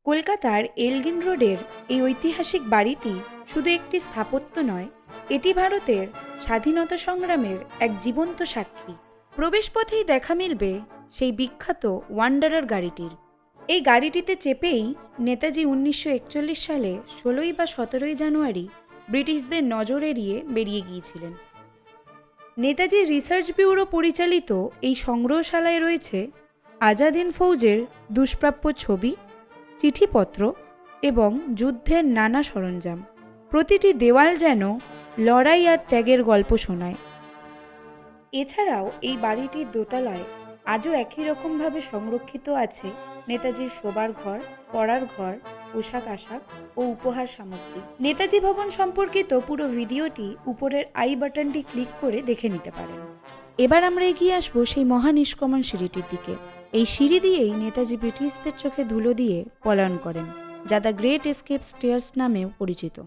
কলকাতার এলগিন রোডের এই ঐতিহাসিক বাড়িটি শুধু একটি স্থাপত্য নয়, এটি ভারতের স্বাধীনতা সংগ্রামের এক জীবন্ত সাক্ষী। প্রবেশপথেই দেখা মিলবে সেই বিখ্যাত ওয়ান্ডারার গাড়িটির। এই গাড়িটিতে চেপেই নেতাজি 1941 সালে 16 বা 17 জানুয়ারি ব্রিটিশদের নজর এড়িয়ে বেরিয়ে গিয়েছিলেন। নেতাজি রিসার্চ ব্যুরো পরিচালিত এই সংগ্রহশালায় রয়েছে আজাদ হিন্দ ফৌজের দুষ্প্রাপ্য ছবি, চিঠিপত্র এবং যুদ্ধের নানা সরঞ্জাম। প্রতিটি দেওয়াল যেন লড়াই আর ত্যাগের গল্প শোনায়। এছাড়াও এই বাড়িটির দোতলায় আজও একই রকমভাবে সংরক্ষিত আছে নেতাজির শোবার ঘর, পড়ার ঘর, পোশাক আশাক ও উপহার সামগ্রী। নেতাজি ভবন সম্পর্কিত পুরো ভিডিওটি উপরের আই বাটনটি ক্লিক করে দেখে নিতে পারেন। এবার আমরা এগিয়ে আসবো সেই মহানিষ্ক্রমণ সিঁড়িটির দিকে। এই সিঁড়ি দিয়েই নেতাজি ব্রিটিশদের চোখে ধুলো দিয়ে পলায়ন করেন, যা দ্য গ্রেট এসকেপ স্টেয়ার্স নামেও পরিচিত।